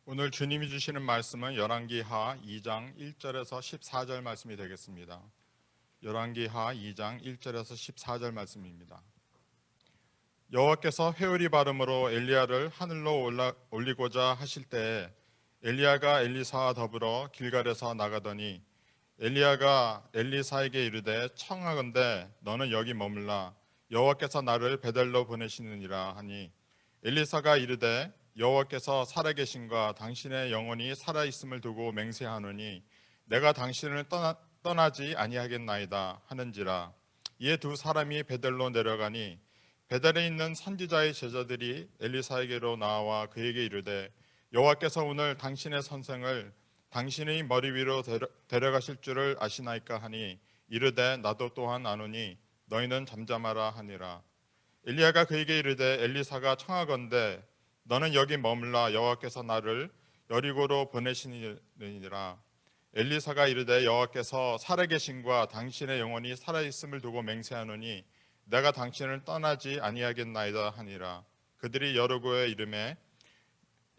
오늘 주님이 주시는 말씀은 열왕기하 2장 1절에서 14절 말씀이 되겠습니다. 열왕기하 2장 1절에서 14절 말씀입니다. 여호와께서 회오리 발음으로 엘리야를 하늘로 올리고자 하실 때에 엘리야가 엘리사와 더불어 길갈에서 나가더니 엘리야가 엘리사에게 이르되 청하건대 너는 여기 머물라 여호와께서 나를 베델로 보내시느니라 하니 엘리사가 이르되 여호와께서 살아계심과 당신의 영혼이 살아있음을 두고 맹세하노니 내가 당신을 떠나지 아니하겠나이다 하는지라. 이에 두 사람이 베델로 내려가니 베델에 있는 선지자의 제자들이 엘리사에게로 나와 그에게 이르되 여호와께서 오늘 당신의 선생을 당신의 머리 위로 데려가실 줄을 아시나이까 하니 이르되 나도 또한 아노니 너희는 잠잠하라 하니라. 엘리야가 그에게 이르되 엘리사가 청하건대 너는 여기 머물라 여호와께서 나를 여리고로 보내시니라. 엘리사가 이르되 여호와께서 살아계심과 당신의 영혼이 살아있음을 두고 맹세하노니 내가 당신을 떠나지 아니하겠나이다 하니라. 그들이 여리고에 이르매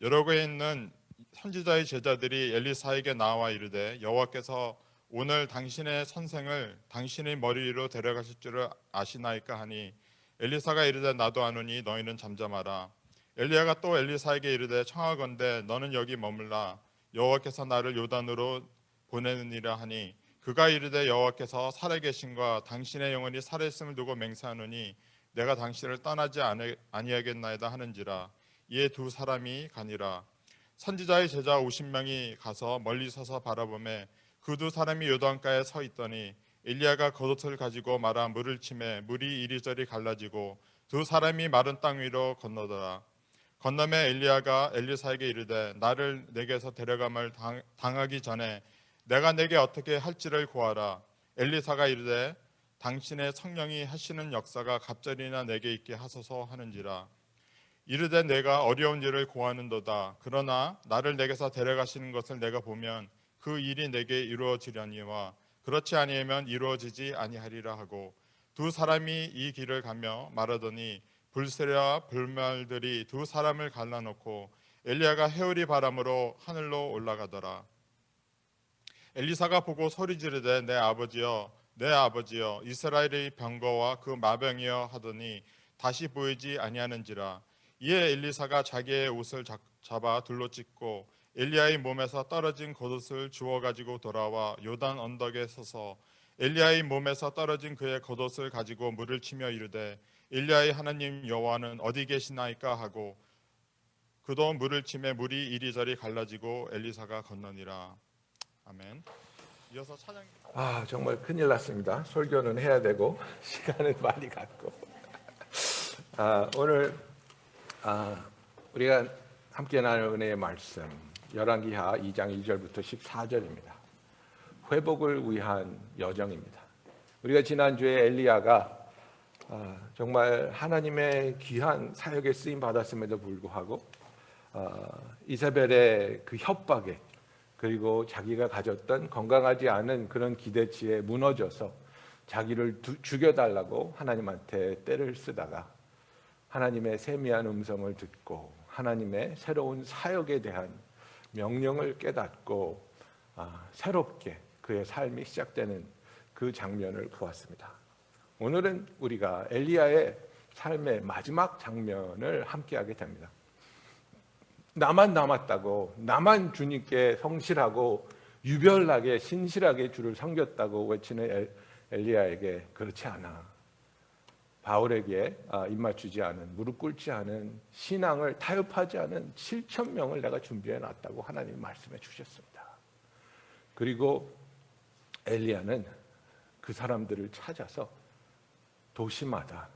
여리고에 있는 선지자의 제자들이 엘리사에게 나와 이르되 여호와께서 오늘 당신의 선생을 당신의 머리 위로 데려가실 줄을 아시나이까 하니 엘리사가 이르되 나도 아노니 너희는 잠잠하라. 엘리야가 또 엘리사에게 이르되 청하건대 너는 여기 머물라 여호와께서 나를 요단으로 보내느니라 하니 그가 이르되 여호와께서 살아계심과 당신의 영혼이 살아있음을 두고 맹세하노니 내가 당신을 떠나지 아니하겠나이다 하는지라. 이에 두 사람이 가니라. 선지자의 제자 50명이 가서 멀리 서서 바라보매 그 두 사람이 요단가에 서 있더니 엘리야가 겉옷을 가지고 말아 물을 치매 물이 이리저리 갈라지고 두 사람이 마른 땅 위로 건너더라. 건너매 엘리야가 엘리사에게 이르되 나를 내게서 데려감을 당하기 전에 내가 내게 어떻게 할지를 구하라. 엘리사가 이르되 당신의 성령이 하시는 역사가 갑절이나 내게 있게 하소서 하는지라. 이르되 내가 어려운 일을 구하는도다. 그러나 나를 내게서 데려가시는 것을 내가 보면 그 일이 내게 이루어지려니와 그렇지 아니하면 이루어지지 아니하리라 하고 두 사람이 이 길을 가며 말하더니 불새와 불말들이 두 사람을 갈라놓고 엘리야가 회오리 바람으로 하늘로 올라가더라. 엘리사가 보고 소리 지르되 내 아버지여 내 아버지여 이스라엘의 병거와 그 마병이여 하더니 다시 보이지 아니하는지라. 이에 엘리사가 자기의 옷을 잡아 둘로 찢고 엘리야의 몸에서 떨어진 겉옷을 주워 가지고 돌아와 요단 언덕에 서서 엘리야의 몸에서 떨어진 그의 겉옷을 가지고 물을 치며 이르되 엘리야의 하나님 여호와는 어디 계시나이까 하고 그도 물을 치매 물이 이리저리 갈라지고 엘리사가 건너니라. 아멘. 이어서 차장님. 정말 큰일 났습니다. 설교는 해야 되고 시간은 많이 갔고 오늘 우리가 함께 나눌 은혜의 말씀 열왕기하 2장 2절부터 14절입니다. 회복을 위한 여정입니다. 우리가 지난주에 엘리야가 정말 하나님의 귀한 사역에 쓰임 받았음에도 불구하고 이세벨의 그 협박에 그리고 자기가 가졌던 건강하지 않은 그런 기대치에 무너져서 자기를 죽여달라고 하나님한테 떼를 쓰다가 하나님의 세미한 음성을 듣고 하나님의 새로운 사역에 대한 명령을 깨닫고 새롭게 그의 삶이 시작되는 그 장면을 보았습니다. 오늘은 우리가 엘리야의 삶의 마지막 장면을 함께하게 됩니다. 나만 남았다고, 나만 주님께 성실하고 유별나게 신실하게 주를 섬겼다고 외치는 엘리야에게 그렇지 않아. 바울에게 입맞추지 않은, 무릎 꿇지 않은, 신앙을 타협하지 않은 7,000명을 내가 준비해 놨다고 하나님이 말씀해 주셨습니다. 그리고 엘리야는 그 사람들을 찾아서 도시마다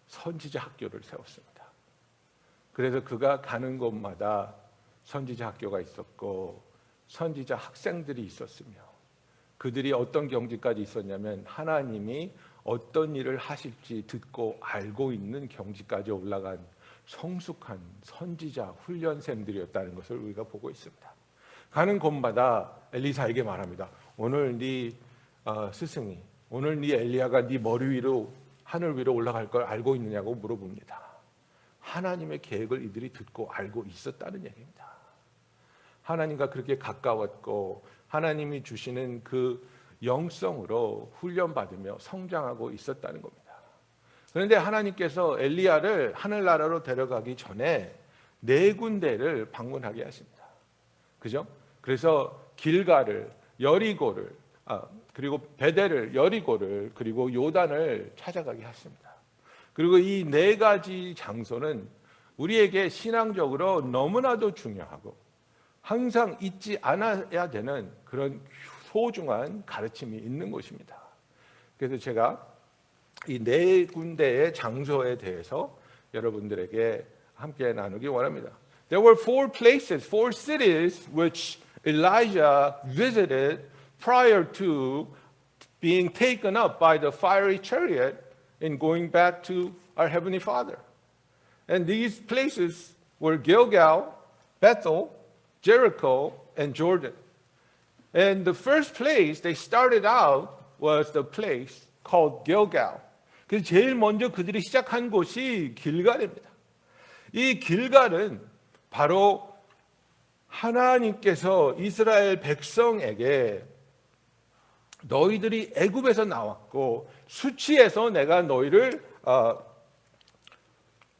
선지자 학교를 세웠습니다. 그래서 그가 가는 곳마다 선지자 학교가 있었고 선지자 학생들이 있었으며 그들이 어떤 경지까지 있었냐면 하나님이 어떤 일을 하실지 듣고 알고 있는 경지까지 올라간 성숙한 선지자 훈련생들이었다는 것을 우리가 보고 있습니다. 가는 곳마다 엘리사에게 말합니다. 오늘 네 스승이, 오늘 네 엘리야가 네 머리 위로 하늘 위로 올라갈 걸 알고 있느냐고 물어봅니다. 하나님의 계획을 이들이 듣고 알고 있었다는 얘기입니다. 하나님과 그렇게 가까웠고 하나님이 주시는 그 영성으로 훈련받으며 성장하고 있었다는 겁니다. 그런데 하나님께서 엘리야를 하늘나라로 데려가기 전에 4군데를 방문하게 하십니다. 그죠? 그래서 길가를, 여리고를, 그리고 베델을, 여리고를, 그리고 요단을 찾아가게 하십니다. 그리고 이 4가지 장소는 우리에게 신앙적으로 너무나도 중요하고 항상 잊지 않아야 되는 그런 소중한 가르침이 있는 곳입니다. 그래서 제가 이 4군데의 장소에 대해서 여러분들에게 함께 나누기 원합니다. There were 4 places, 4 cities which Elijah visited prior to being taken up by the fiery chariot in going back to our Heavenly Father. And these places were Gilgal, Bethel, Jericho, and Jordan. And the first place they started out was the place called Gilgal. 그래서 제일 먼저 그들이 시작한 곳이 길갈입니다. 이 길갈은 바로 하나님께서 이스라엘 백성에게 너희들이 애굽에서 나왔고 수치에서 내가 너희를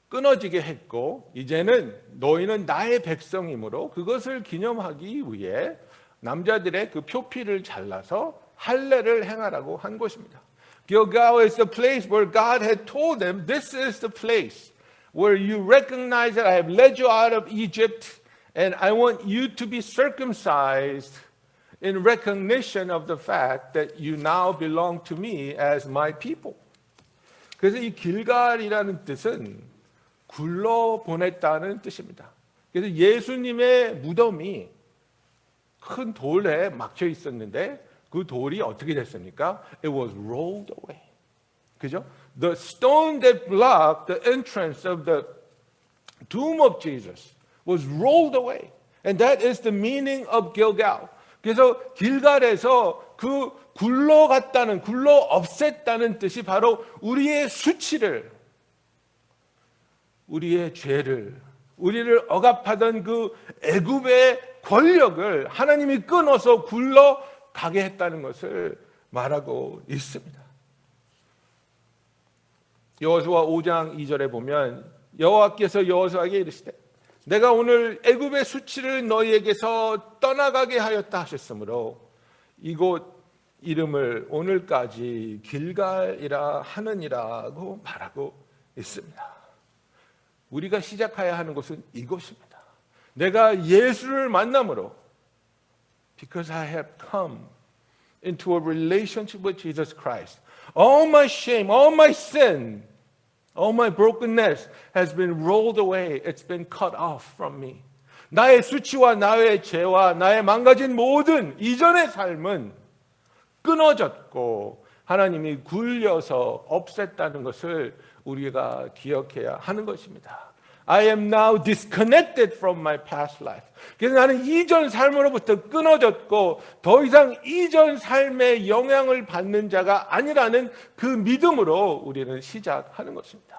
끊어지게 했고 이제는 너희는 나의 백성이므로 그것을 기념하기 위해 남자들의 그 표피를 잘라서 할례를 행하라고 한 곳입니다. Gilgal is the place where God had told them, this is the place where you recognize that I have led you out of Egypt and I want you to be circumcised in recognition of the fact that you now belong to me as my people. 그래서 이 길갈이라는 뜻은 굴러 보냈다는 뜻입니다. 그래서 예수님의 무덤이 큰 돌에 막혀 있었는데 그 돌이 어떻게 됐습니까? It was rolled away. 그죠? The stone that blocked the entrance of the tomb of Jesus was rolled away. And that is the meaning of Gilgal. 그래서 길갈에서 그 굴러갔다는, 굴러 없앴다는 뜻이 바로 우리의 수치를, 우리의 죄를, 우리를 억압하던 그 애굽의 권력을 하나님이 끊어서 굴러 가게 했다는 것을 말하고 있습니다. 여호수아 5장 2절에 보면 여호와께서 여호수아에게 이르시되 내가 오늘 애굽의 수치를 너희에게서 떠나가게 하였다 하셨으므로 이곳 이름을 오늘까지 길갈이라 하느니라고 말하고 있습니다. 우리가 시작해야 하는 곳은 이곳입니다. 내가 예수를 만남으로 because I have come into a relationship with Jesus Christ. All my shame, all my sin, all my brokenness has been rolled away. It's been cut off from me. 나의 수치와 나의 죄와 나의 망가진 모든 이전의 삶은 끊어졌고 하나님이 굴려서 없앴다는 것을 우리가 기억해야 하는 것입니다. I am now disconnected from my past life. 그래서 나는 이전 삶으로부터 끊어졌고 더 이상 이전 삶의 영향을 받는 자가 아니라는 그 믿음으로 우리는 시작하는 것입니다.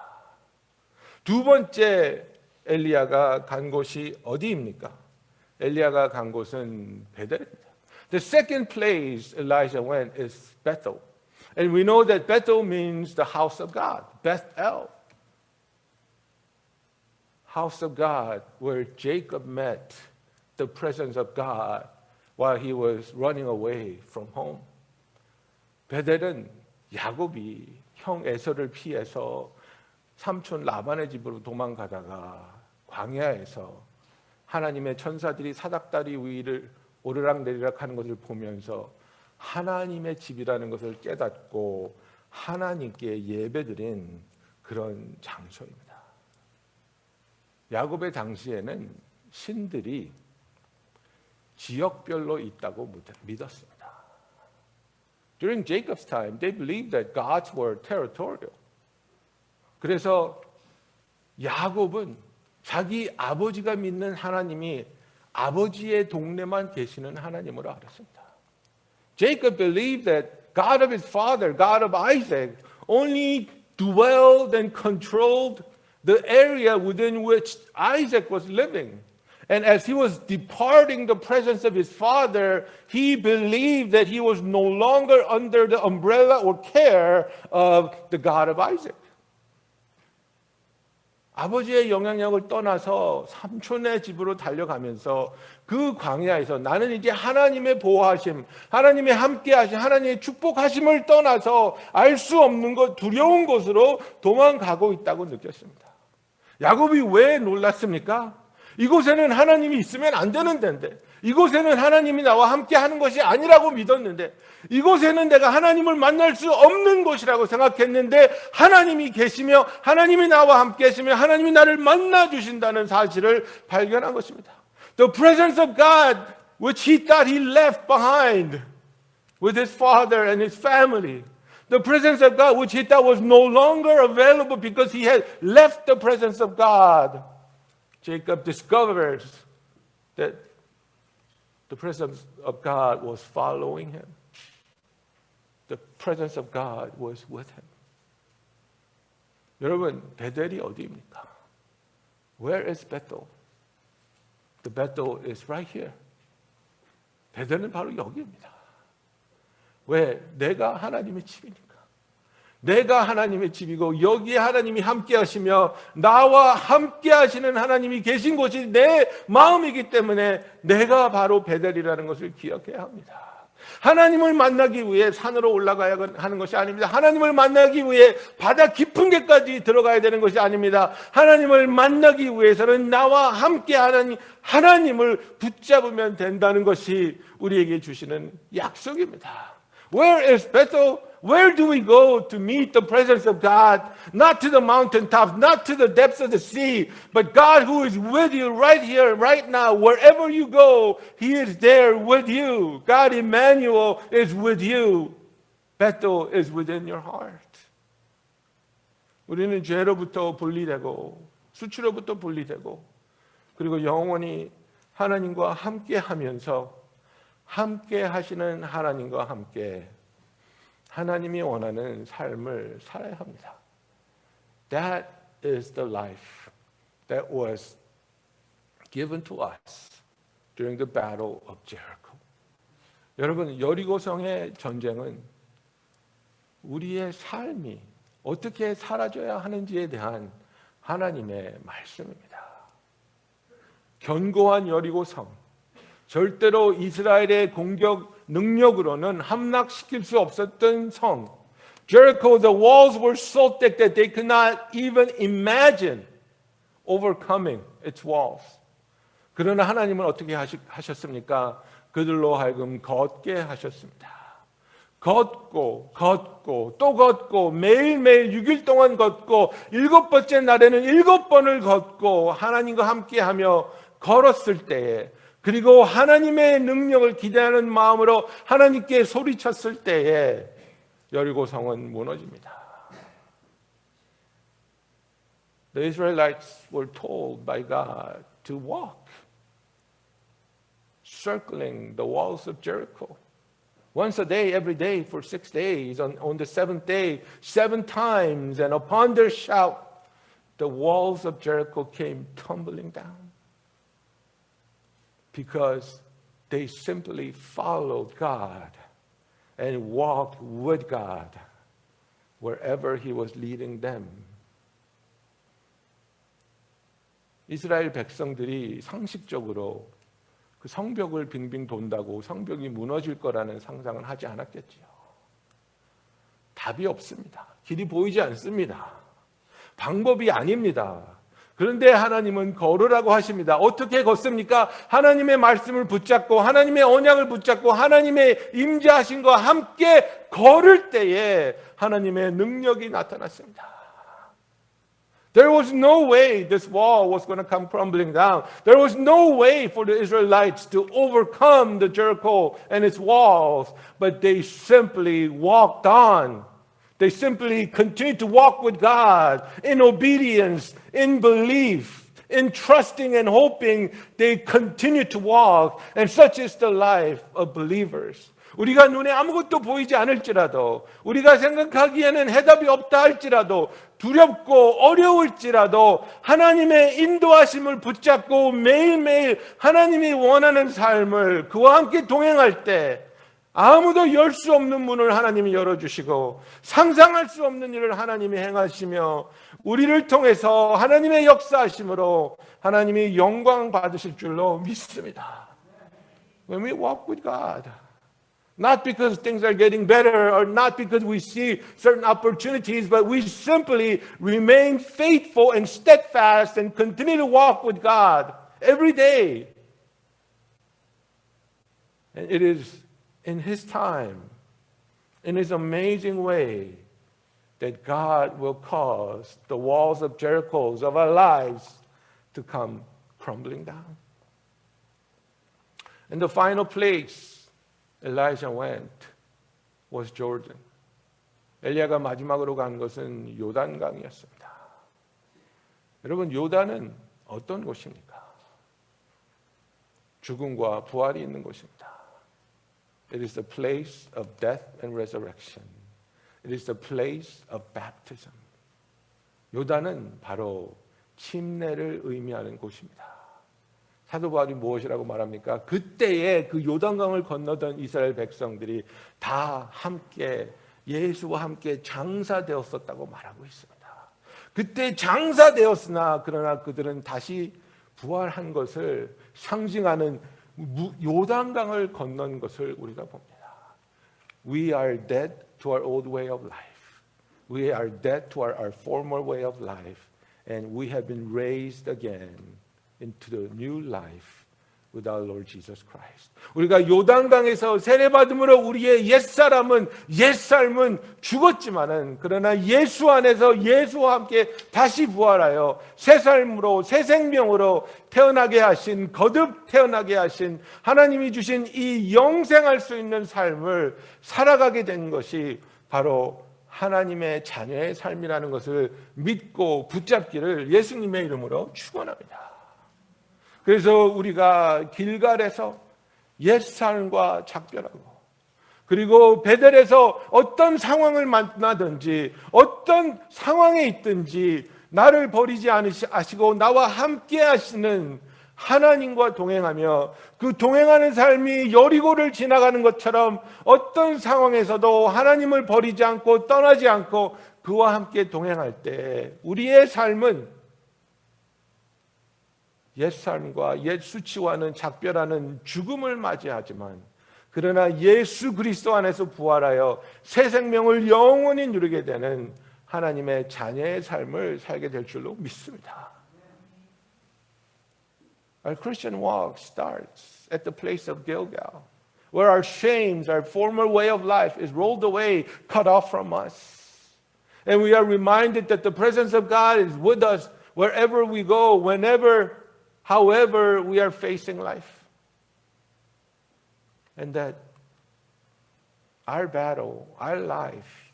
두 번째 엘리야가 간 곳이 어디입니까? 엘리야가 간 곳은 베델입니다. The second place Elijah went is Bethel. And we know that Bethel means the house of God. Bethel. House of God, where Jacob met the presence of God while he was running away from home. 베델은 야곱이 형 에서를 피해서 삼촌 라반의 집으로 도망가다가 광야에서 하나님의 천사들이 사닥다리 위를 오르락내리락 하는 것을 보면서 하나님의 집이라는 것을 깨닫고 하나님께 예배드린 그런 장소입니다. 야곱의 당시에는 신들이 지역별로 있다고 믿었습니다. During Jacob's time, they believed that gods were territorial. 그래서 야곱은 자기 아버지가 믿는 하나님이 아버지의 동네만 계시는 하나님으로 알았습니다. Jacob believed that God of his father, God of Isaac, only dwelled and controlled the area within which Isaac was living. And as he was departing the presence of his father, he believed that he was no longer under the umbrella or care of the God of Isaac. 아버지의 영향력을 떠나서 삼촌의 집으로 달려가면서 그 광야에서 나는 이제 하나님의 보호하심, 하나님의 함께하심, 하나님의 축복하심을 떠나서 알 수 없는 것, 두려운 곳으로 도망가고 있다고 느꼈습니다. 야곱이 왜 놀랐습니까? 이곳에는 하나님이 있으면 안 되는 데인데, 이곳에는 하나님이 나와 함께 하는 것이 아니라고 믿었는데, 이곳에는 내가 하나님을 만날 수 없는 곳이라고 생각했는데 하나님이 계시며 하나님이 나와 함께 계시며 하나님이 나를 만나 주신다는 사실을 발견한 것입니다. The presence of God which he thought he left behind with his father and his family. The presence of God which he thought was no longer available because he had left the presence of God. Jacob discovers that the presence of God was following him. The presence of God was with him. 여러분, 베델이 어디입니까? Where is Bethel? The Bethel is right here. 베델은 바로 여기입니다. 왜? 내가 하나님의 집이니까. 내가 하나님의 집이고 여기에 하나님이 함께 하시며 나와 함께 하시는 하나님이 계신 곳이 내 마음이기 때문에 내가 바로 베델이라는 것을 기억해야 합니다. 하나님을 만나기 위해 산으로 올라가야 하는 것이 아닙니다. 하나님을 만나기 위해 바다 깊은 데까지 들어가야 되는 것이 아닙니다. 하나님을 만나기 위해서는 나와 함께 하나님을 붙잡으면 된다는 것이 우리에게 주시는 약속입니다. Where is Bethel? Where do we go to meet the presence of God? Not to the mountaintops, not to the depths of the sea, but God who is with you right here, right now. Wherever you go, He is there with you. God Emmanuel is with you. Bethel is within your heart. 우리는 죄로부터 분리되고 수치로부터 분리되고 그리고 영원히 하나님과 함께 하면서 함께 하시는 하나님과 함께 하나님이 원하는 삶을 살아야 합니다. That is the life that was given to us during the battle of Jericho. 여러분, 여리고성의 전쟁은 우리의 삶이 어떻게 사라져야 하는지에 대한 하나님의 말씀입니다. 견고한 여리고성, 절대로 이스라엘의 공격 능력으로는 함락시킬 수 없었던 성. Jericho, the walls were so thick that they could not even imagine overcoming its walls. 그러나 하나님은 어떻게 하셨습니까? 그들로 하여금 걷게 하셨습니다. 걷고 또 걷고 매일매일 6일 동안 걷고 7번째 날에는 7번을 걷고 하나님과 함께하며 걸었을 때에 그리고 하나님의 능력을 기대하는 마음으로 하나님께 소리쳤을 때에 여리고성은 무너집니다. The Israelites were told by God to walk, circling the walls of Jericho. Once a day, every day, for 6 days. On the seventh day, 7 times. And upon their shout, the walls of Jericho came tumbling down. Because they simply followed God and walked with God wherever He was leading them. 이스라엘 백성들이 상식적으로 그 성벽을 빙빙 돈다고 성벽이 무너질 거라는 상상은 하지 않았겠지요. 답이 없습니다. 길이 보이지 않습니다. 방법이 아닙니다. 그런데 하나님은 걸으라고 하십니다. 어떻게 걷습니까? 하나님의 말씀을 붙잡고 하나님의 언약을 붙잡고 하나님의 임재하심과 함께 걸을 때에 하나님의 능력이 나타났습니다. There was no way this wall was going to come crumbling down. There was no way for the Israelites to overcome the Jericho and its walls, but they simply walked on. They simply continued to walk with God in obedience, in belief, in trusting and hoping. They continued to walk, and such is the life of believers. 우리가 눈에 아무것도 보이지 않을지라도, 우리가 생각하기에는 해답이 없다 할지라도, 두렵고 어려울지라도 하나님의 인도하심을 붙잡고 매일매일 하나님이 원하는 삶을 그와 함께 동행할 때 아무도 열 수 없는 문을 하나님이 열어주시고 상상할 수 없는 일을 하나님이 행하시며 우리를 통해서 하나님의 역사하심으로 하나님이 영광 받으실 줄로 믿습니다. When we walk with God, not because things are getting better or not because we see certain opportunities, but we simply remain faithful and steadfast and continue to walk with God every day. And it is in His time, in His amazing way, that God will cause the walls of Jericho of our lives to come crumbling down. And the final place Elijah went was Jordan. 엘리야가 마지막으로 간 것은 요단강이었습니다. 여러분, 요단은 어떤 곳입니까? 죽음과 부활이 있는 곳입니다. It is the place of death and resurrection. It is the place of baptism. 요단은 바로 침례를 의미하는 곳입니다. 사도 바울이 무엇이라고 말합니까? 그때에 그 요단강을 건너던 이스라엘 백성들이 다 함께 예수와 함께 장사되었었다고 말하고 있습니다. 그때 장사되었으나 그러나 그들은 다시 부활한 것을 상징하는 요단강을 건넌 것을 우리가 봅니다. We are dead to our old way of life. We are dead to our former way of life. And we have been raised again into the new life with our Lord Jesus Christ. 우리가 요단강에서 세례받음으로 우리의 옛사람은 옛삶은 죽었지만은 그러나 예수 안에서 예수와 함께 다시 부활하여 새 삶으로 새 생명으로 태어나게 하신 거듭 태어나게 하신 하나님이 주신 이 영생할 수 있는 삶을 살아가게 된 것이 바로 하나님의 자녀의 삶이라는 것을 믿고 붙잡기를 예수님의 이름으로 축원합니다. 그래서 우리가 길갈에서 옛삶과 작별하고 그리고 베델에서 어떤 상황을 만나든지 어떤 상황에 있든지 나를 버리지 않으시고 나와 함께 하시는 하나님과 동행하며 그 동행하는 삶이 여리고를 지나가는 것처럼 어떤 상황에서도 하나님을 버리지 않고 떠나지 않고 그와 함께 동행할 때 우리의 삶은 옛삶과 옛 수치와는 작별하는 죽음을 맞이하지만 그러나 예수 그리스도 안에서 부활하여 새 생명을 영원히 누리게 되는 하나님의 자녀의 삶을 살게 될 줄로 믿습니다. Our Christian walk starts at the place of Gilgal, where our shames, our former way of life is rolled away, cut off from us. And we are reminded that the presence of God is with us wherever we go, whenever however we are facing life. And that our battle, our life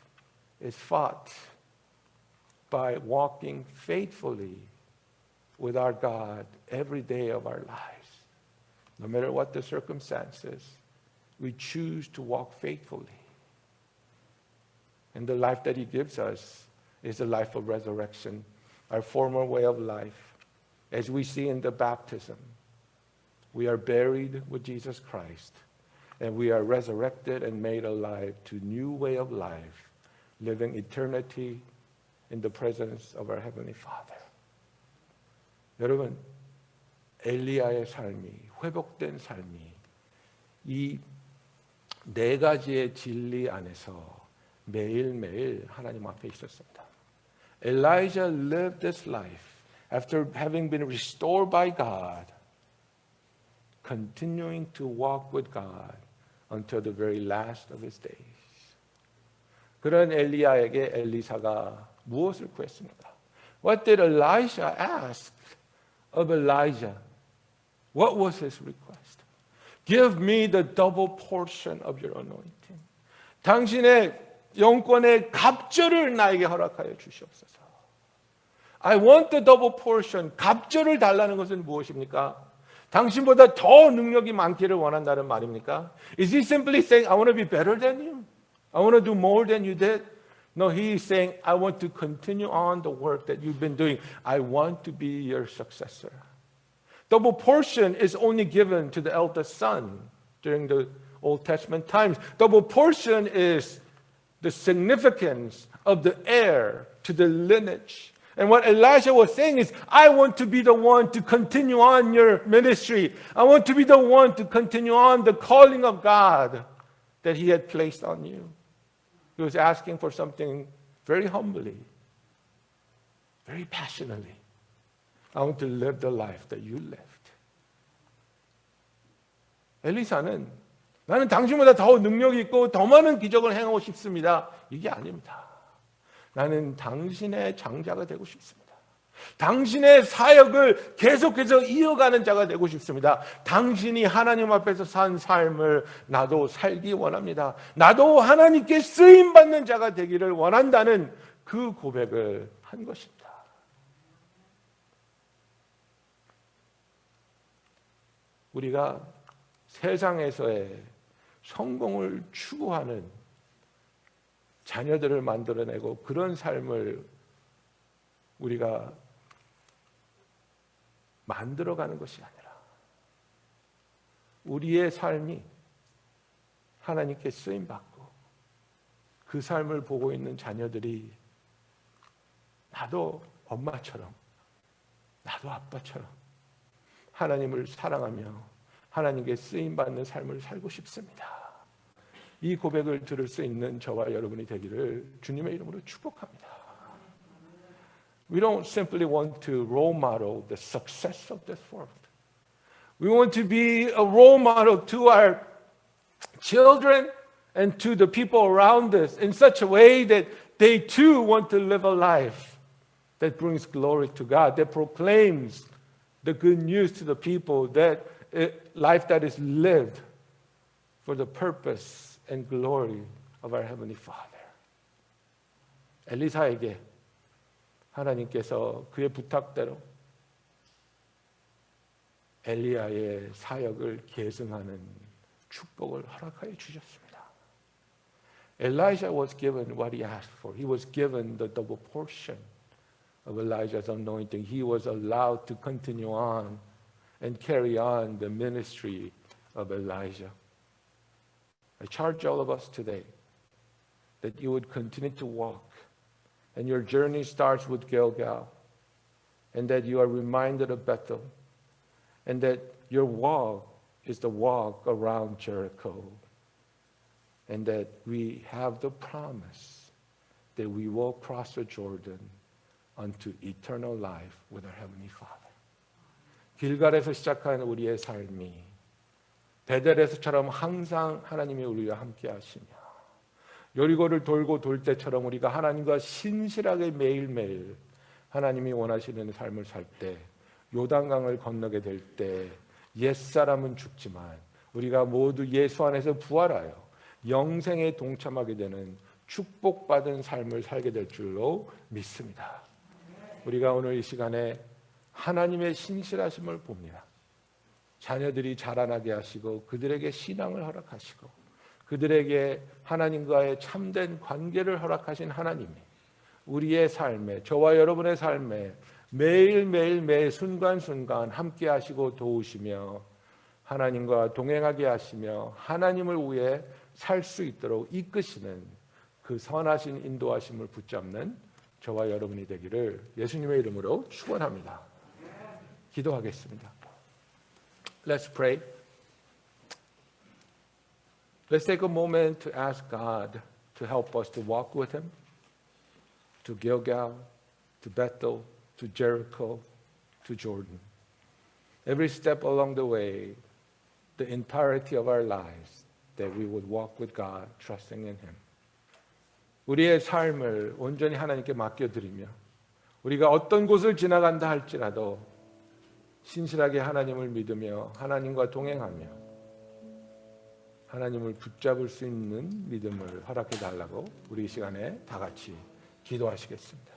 is fought by walking faithfully with our God every day of our lives. No matter what the circumstances, we choose to walk faithfully. And the life that He gives us is a life of resurrection, our former way of life. As we see in the baptism, we are buried with Jesus Christ, and we are resurrected and made alive to a new way of life, living eternity in the presence of our Heavenly Father. 여러분, 엘리야의 삶이, 회복된 삶이 이 네 가지의 진리 안에서 매일매일 하나님 앞에 있었습니다. Elijah lived this life after having been restored by God, continuing to walk with God until the very last of his days. 그런 엘리야에게 엘리사가 무엇을 구했습니까? What did Elisha ask of Elijah? What was his request? Give me the double portion of your anointing. 당신의 영권의 갑절을 나에게 허락하여 주시옵소서. I want the double portion. 갑절을 달라는 것은 무엇입니까? 당신보다 더 능력이 많기를 원한다는 말입니까? Is he simply saying, I want to be better than you? I want to do more than you did? No, he is saying, I want to continue on the work that you've been doing. I want to be your successor. Double portion is only given to the eldest son during the Old Testament times. Double portion is the significance of the heir to the lineage. And what Elijah was saying is, I want to be the one to continue on your ministry. I want to be the one to continue on the calling of God that he had placed on you. He was asking for something very humbly, very passionately. I want to live the life that you lived. 엘리사는 나는 당신보다 더 능력이 있고 더 많은 기적을 행하고 싶습니다. 이게 아닙니다. 나는 당신의 장자가 되고 싶습니다. 당신의 사역을 계속해서 이어가는 자가 되고 싶습니다. 당신이 하나님 앞에서 산 삶을 나도 살기 원합니다. 나도 하나님께 쓰임받는 자가 되기를 원한다는 그 고백을 한 것입니다. 우리가 세상에서의 성공을 추구하는 자녀들을 만들어내고 그런 삶을 우리가 만들어가는 것이 아니라 우리의 삶이 하나님께 쓰임받고 그 삶을 보고 있는 자녀들이 나도 엄마처럼 나도 아빠처럼 하나님을 사랑하며 하나님께 쓰임받는 삶을 살고 싶습니다. 이 고백을 들을 수 있는 저와 여러분이 되기를 주님의 이름으로 축복합니다. We don't simply want to role model the success of this world. We want to be a role model to our children and to the people around us in such a way that they too want to live a life that brings glory to God, that proclaims the good news to the people, that life that is lived for the purpose and glory of our Heavenly Father. 엘리사에게 하나님께서 그의 부탁대로 엘리야의 사역을 계승하는 축복을 허락하여 주셨습니다. Elijah was given what he asked for. He was given the double portion of Elijah's anointing. He was allowed to continue on and carry on the ministry of Elijah. I charge all of us today that you would continue to walk, and your journey starts with Gilgal, and that you are reminded of Bethel, and that your walk is the walk around Jericho, and that we have the promise that we will cross the Jordan unto eternal life with our Heavenly Father. 길갈에서 시작한 우리의 삶이 베델에서처럼 항상 하나님이 우리와 함께 하시며 여리고를 돌고 돌 때처럼 우리가 하나님과 신실하게 매일매일 하나님이 원하시는 삶을 살 때 요단강을 건너게 될 때 옛사람은 죽지만 우리가 모두 예수 안에서 부활하여 영생에 동참하게 되는 축복받은 삶을 살게 될 줄로 믿습니다. 우리가 오늘 이 시간에 하나님의 신실하심을 봅니다. 자녀들이 자라나게 하시고 그들에게 신앙을 허락하시고 그들에게 하나님과의 참된 관계를 허락하신 하나님이 우리의 삶에 저와 여러분의 삶에 매일매일 매 순간순간 함께 하시고 도우시며 하나님과 동행하게 하시며 하나님을 위해 살 수 있도록 이끄시는 그 선하신 인도하심을 붙잡는 저와 여러분이 되기를 예수님의 이름으로 축원합니다. 기도하겠습니다. Let's pray. Let's take a moment to ask God to help us to walk with Him to Gilgal, to Bethel, to Jericho, to Jordan. Every step along the way, the entirety of our lives, that we would walk with God, trusting in Him. 우리의 삶을 온전히 하나님께 맡겨드리며 우리가 어떤 곳을 지나간다 할지라도 신실하게 하나님을 믿으며 하나님과 동행하며 하나님을 붙잡을 수 있는 믿음을 허락해 달라고 우리 이 시간에 다 같이 기도하시겠습니다.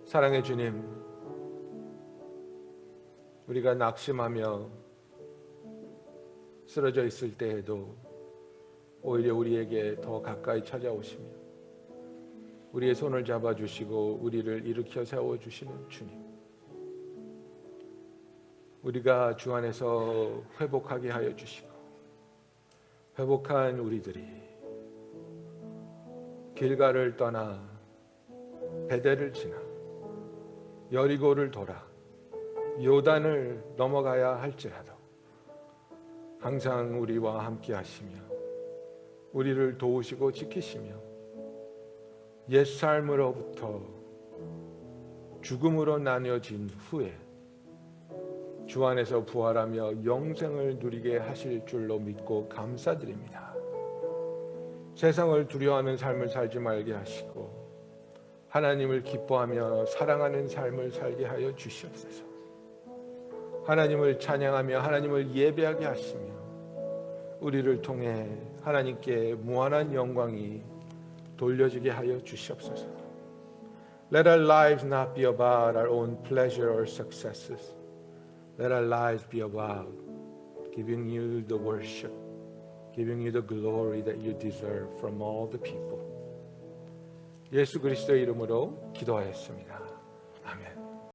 사랑의 주님, 우리가 낙심하며 쓰러져 있을 때에도 오히려 우리에게 더 가까이 찾아오시며 우리의 손을 잡아주시고 우리를 일으켜 세워주시는 주님, 우리가 주 안에서 회복하게 하여 주시고 회복한 우리들이 길가를 떠나 베델을 지나 여리고를 돌아 요단을 넘어가야 할지라도 항상 우리와 함께 하시며 우리를 도우시고 지키시며 옛삶으로부터 죽음으로 나뉘어진 후에 주 안에서 부활하며 영생을 누리게 하실 줄로 믿고 감사드립니다. 세상을 두려워하는 삶을 살지 말게 하시고 하나님을 기뻐하며 사랑하는 삶을 살게 하여 주시옵소서. 하나님을 찬양하며 하나님을 예배하게 하시며 우리를 통해 하나님께 무한한 영광이 돌려지게 하여 주시옵소서. Let our lives not be about our own pleasure or successes. Let our lives be about giving you the worship, giving you the glory that you deserve from all the people. 예수 그리스도의 이름으로 기도하였습니다. 아멘.